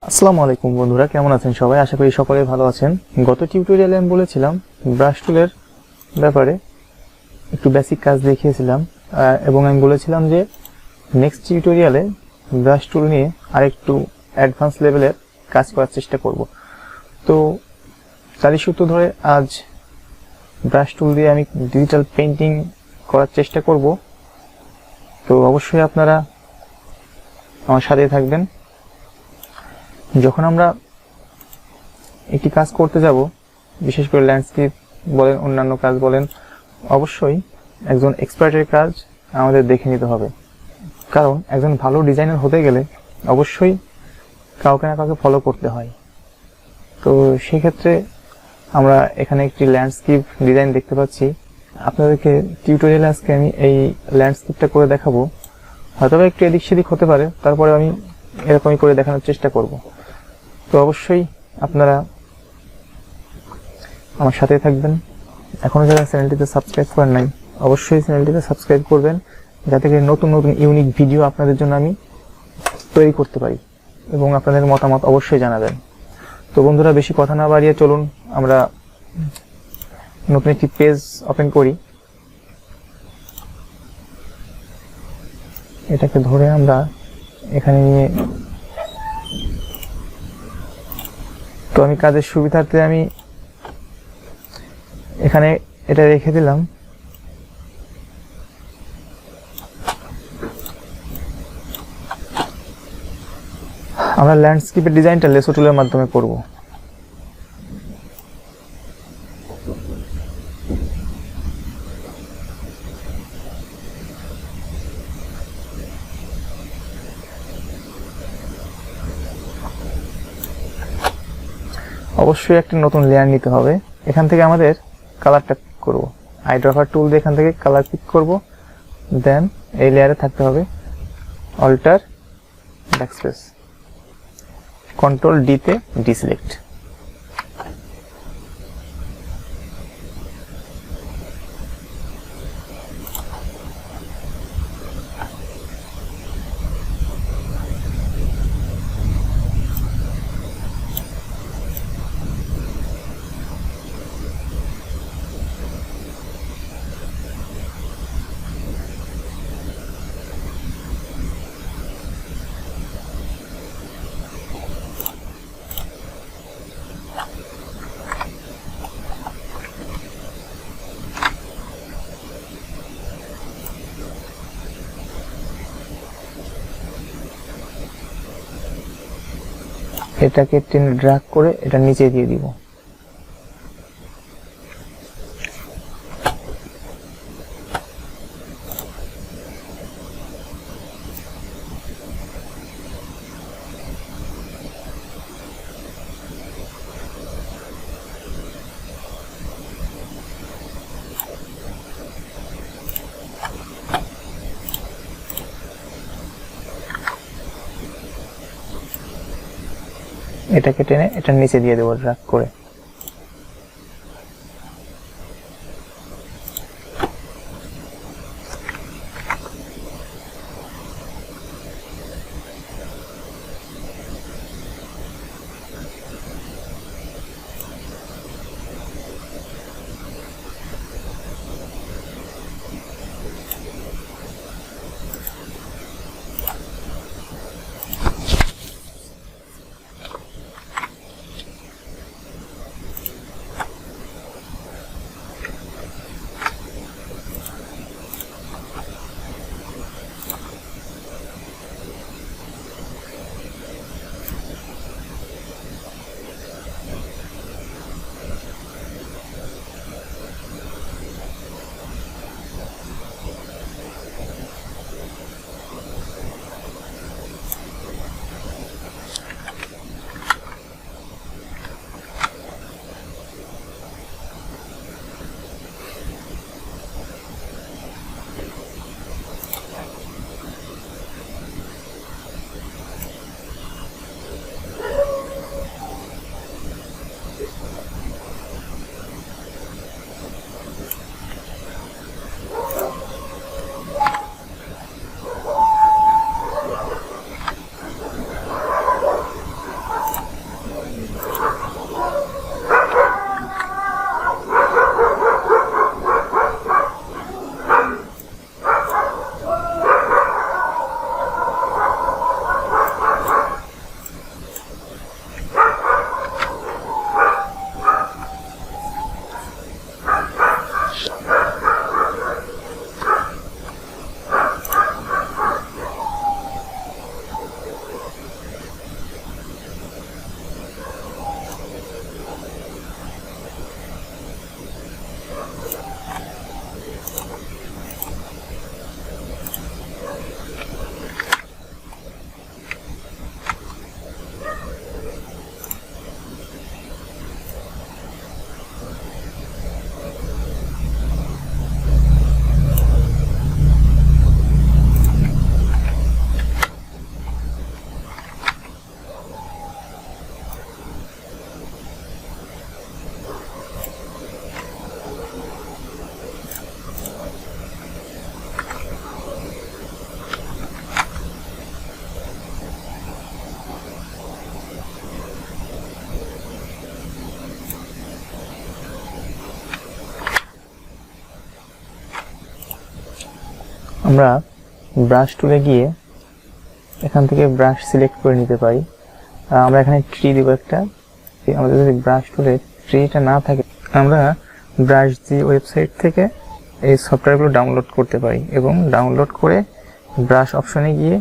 আসসালামু আলাইকুম বন্ধুরা, কেমন আছেন সবাই? আশা করি সকলেই ভালো আছেন। গত টিউটোরিয়ালে আমি বলেছিলাম ব্রাশ টুলের ব্যাপারে একটু বেসিক কাজ দেখিয়েছিলাম এবং আমি বলেছিলাম যে নেক্সট টিউটোরিয়ালে ব্রাশ টুল নিয়ে আরেকটু অ্যাডভান্স লেভেলের কাজ করার চেষ্টা করব। তো তারই সূত্র ধরে আজ ব্রাশ টুল দিয়ে আমি ডিজিটাল পেইন্টিং করার চেষ্টা করব। তো অবশ্যই আপনারা আমার সাথে থাকবেন। যখন আমরা একটি কাজ করতে যাব, বিশেষ করে ল্যান্ডস্কেপ বলেন, অন্যান্য কাজ বলেন, অবশ্যই একজন এক্সপার্টের কাজ আমাদের দেখে নিতে হবে। কারণ একজন ভালো ডিজাইনার হতে গেলে অবশ্যই কাউকে না কাউকে ফলো করতে হয়। তো সেক্ষেত্রে আমরা এখানে একটি ল্যান্ডস্কেপ ডিজাইন দেখতে পাচ্ছি। আপনাদেরকে টিউটোরিয়ালে আজকে আমি এই ল্যান্ডস্কেপটা করে দেখাবো। হয়তো একটু এদিক সেদিক হতে পারে, তারপরে আমি এরকমই করে দেখানোর চেষ্টা করব। তো অবশ্যই আপনারা আমার সাথে থাকবেন। এখনো যারা চ্যানেলটিতে সাবস্ক্রাইব করেন নাই, অবশ্যই চ্যানেলটিতে সাবস্ক্রাইব করবেন, যাতে করে নতুন নতুন ইউনিক ভিডিও আপনাদের জন্য আমি তৈরি করতে পারি এবং আপনাদের মতামত অবশ্যই জানাবেন। তো বন্ধুরা, বেশি কথা না বাড়িয়ে চলুন আমরা নতুন একটি পেজ ওপেন করি। এটাকে ধরে আমরা এখানে নিয়ে, তো আমি কাজের সুবিধার্থে আমি এখানে এটা রেখে দিলাম। আমরা ল্যান্ডস্কেপের ডিজাইনটা লেসো টুলের মাধ্যমে করব। অবশ্যই একটা নতুন লেয়ার নিতে হবে। এখান থেকে আমাদের কালারটা করব, আইড্রপার টুল দিয়ে এখান থেকে কালার পিক করব। দেন এই লেয়ারে থাকতে হবে অল্টার ব্যাকস্পেস, কন্ট্রোল ডি তে ডিসিলেক্ট। এটাকে টেনে ড্র্যাগ করে এটা নিচে দিয়ে দিব। এটাকে টেনে এটার নিচে দিয়ে দেবো ড্র্যাগ করে। আমরা ব্রাশ টুলে গিয়ে এখান থেকে ব্রাশ সিলেক্ট করে নিতে পারি। আমরা এখানে ট্রি দিব একটা। আমাদের যদি ব্রাশ টুলে ট্রিটা না থাকে, আমরা ব্রাশ জি ওয়েবসাইট থেকে এই সফটওয়্যারগুলো ডাউনলোড করতে পারি এবং ডাউনলোড করে ব্রাশ অপশনে গিয়ে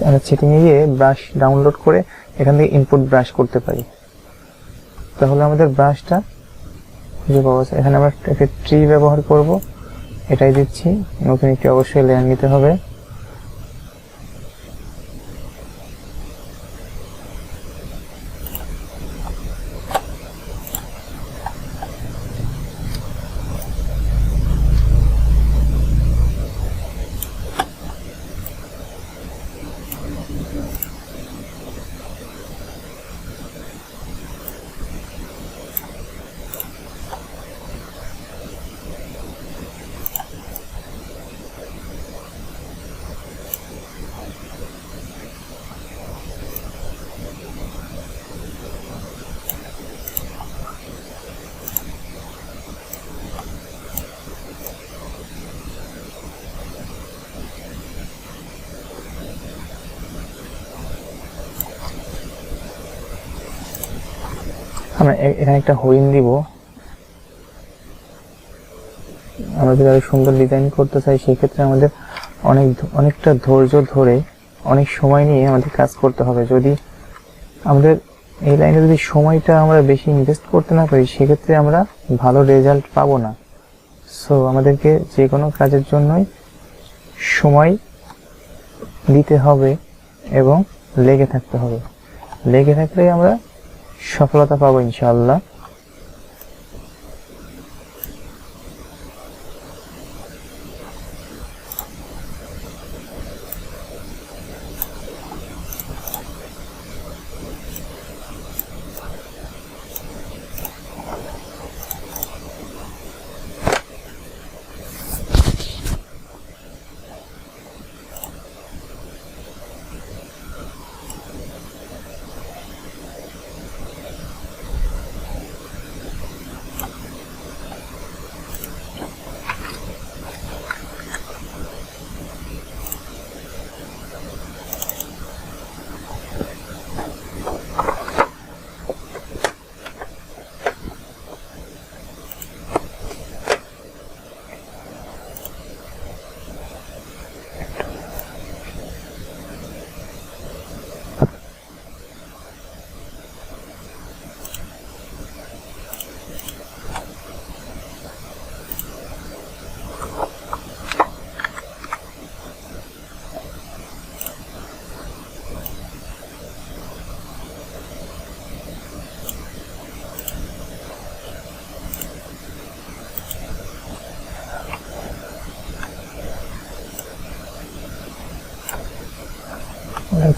আমরা সেটিংয়ে গিয়ে ব্রাশ ডাউনলোড করে এখান থেকে ইনপুট ব্রাশ করতে পারি। তাহলে আমাদের ব্রাশটা খুঁজে পাওয়া যায়। এখানে আমরা একটা ট্রি ব্যবহার করব, এটাই দিচ্ছি। নতুন একটি অবশ্যই লেয়ার নিতে হবে। আমরা এখানে একটা হরিণ দিব। আমরা যদি আরো সুন্দর ডিজাইন করতে চাই, সেক্ষেত্রে আমাদের অনেকটা ধৈর্য ধরে অনেক সময় নিয়ে আমাদের কাজ করতে হবে। যদি আমাদের এই লাইনে যদি সময়টা আমরা বেশি ইনভেস্ট করতে না পারি, সেক্ষেত্রে আমরা ভালো রেজাল্ট পাবো না। সো আমাদেরকে যে কোনো কাজের জন্যই সময় দিতে হবে এবং লেগে থাকতে হবে। লেগে থাকলেই আমরা সফলতা পাবো ইনশাআল্লাহ।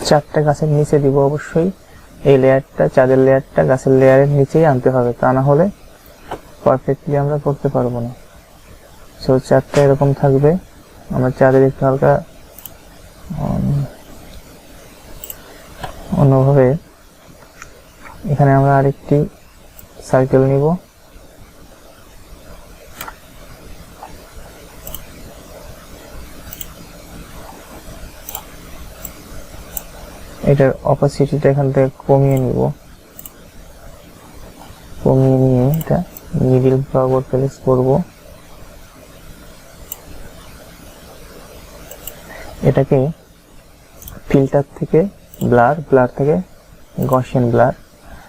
চারটা গাছের নিচে দিব অবশ্যই। এই লেয়ারটা, চাঁদের লেয়ারটা গাছের লেয়ারের নিচেই আনতে হবে, তা না হলে পারফেক্টলি আমরা করতে পারবো না। সো চারটা এরকম থাকবে। আমরা চাঁদের একটু হালকা অন্যভাবে এখানে আমরা আরেকটি সার্কেল নিব। এটার অপাসিটিটা এখান থেকে কমিয়ে নিব। কমিয়ে নিয়ে এটা মিডিল বরাবর প্লেস করব। এটাকে ফিল্টার থেকে ব্লার থেকে গসিয়ান ব্লার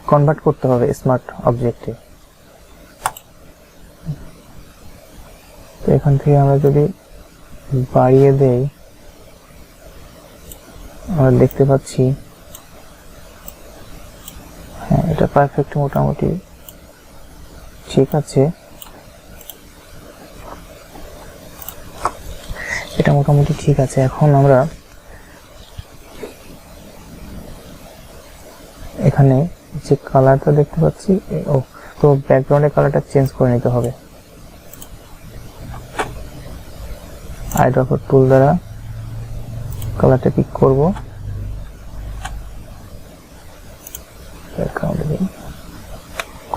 কনভার্ট করতে হবে স্মার্ট অবজেক্টে। তো এখান থেকে আমরা যদি বাড়িয়ে দেই, আমরা দেখতে পাচ্ছি হ্যাঁ, এটা পারফেক্ট, মোটামুটি ঠিক আছে। এটা মোটামুটি ঠিক আছে। এখন আমরা এখানে যে কালারটা দেখতে পাচ্ছি, তো ব্যাকগ্রাউন্ডের কালারটা চেঞ্জ করে নিতে হবে। আইড্রপার টুল দ্বারা কালারটা পিক করব।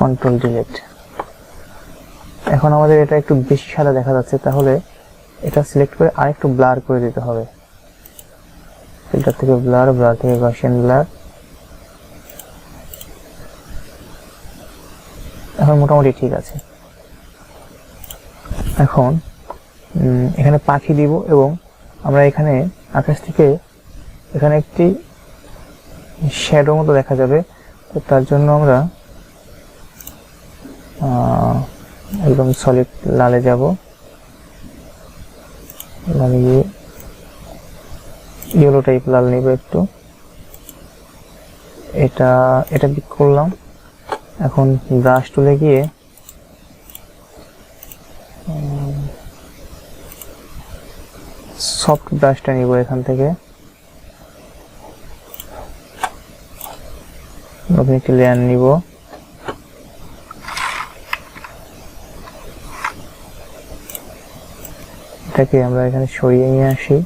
Control delete. এখন আমাদের এটা একটু বেশি সাদা দেখা যাচ্ছে, তাহলে এটা সিলেক্ট করে আরেকটু ব্লার করে দিতে হবে। ফিল্টার থেকে ব্লার, ব্লার থেকে গসিয়ান ব্লার। এখন মোটামুটি ঠিক আছে। এখন এখানে পাখি দিব এবং আমরা এখানে আকাশ থেকে এখানে একটি শ্যাডো মতো দেখা যাবে। তো তার জন্য আমরা একদম সলিড লালে যাব, লালে গিয়ে ইয়েলো টাইপ লাল নিব একটু, এটা পিক করলাম। এখন ব্রাশ টুলে গিয়ে সফট ব্রাশটা নিব এখান থেকে, নতুন একটি লেয়ার নিব, এটাকে আমরা এখানে সরিয়ে নিয়ে আসি,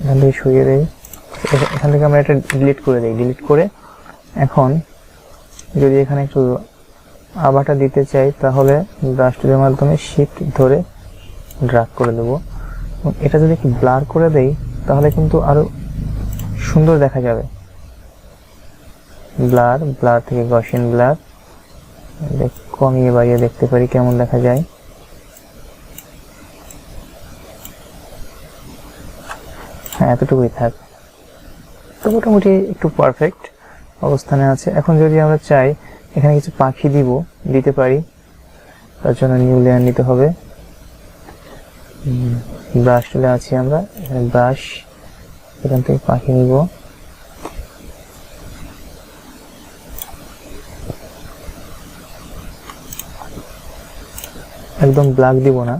এখান থেকে সরিয়ে দেই, এখান থেকে আমরা এটা ডিলিট করে দিই। ডিলিট করে এখন যদি এখানে একটু আভাটা দিতে চাই তাহলে ব্রাশ টুলের মাধ্যমে শিফট ধরে ড্র্যাগ করে দেব। এটা যদি একটু ব্লার করে দেই তাহলে কিন্তু আরো সুন্দর দেখা যাবে। ব্লার, ব্লার থেকে গসিয়ান ব্লার কমিয়ে বাড়িয়ে দেখতে পারি কেমন দেখা যায়। হ্যাঁ, এতটুকুই থাক। তো মোটামুটি একটু পারফেক্ট অবস্থানে আছে। এখন যদি আমরা চাই এখানে কিছু পাখি দিতে পারি, তার জন্য নিউ লেয়ার নিতে হবে। ব্রাশ টুলে আছি আমরা, এখানে ব্রাশ, এখান থেকে পাখি নিব, একদম ব্ল্যাক দিব না,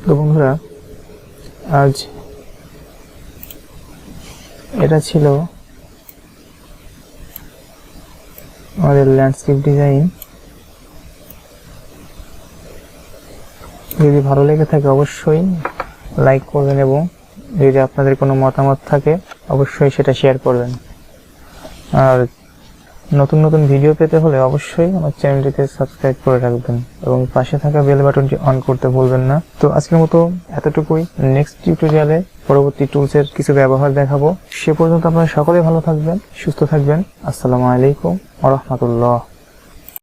তো বন্ধুরা, আজ এটা ছিল আমাদের ল্যান্ডস্কেপ ডিজাইন। যদি ভালো লেগে থাকে অবশ্যই লাইক করবেন এবং যদি আপনাদের কোনো মতামত থাকে অবশ্যই সেটা শেয়ার করবেন। আর নতুন নতুন ভিডিও পেতে হলে অবশ্যই আমার চ্যানেলটিকে সাবস্ক্রাইব করে রাখবেন এবং পাশে থাকা বেল বাটনটি অন করতে ভুলবেন না। তো আজকের মতো এতটুকুই। নেক্সট টিউটোরিয়ালে পরবর্তী টুলসের কিছু ব্যবহার দেখাবো। সে পর্যন্ত আপনারা সকলে ভালো থাকবেন, সুস্থ থাকবেন। আসসালামু আলাইকুম ওয়া রাহমাতুল্লাহ।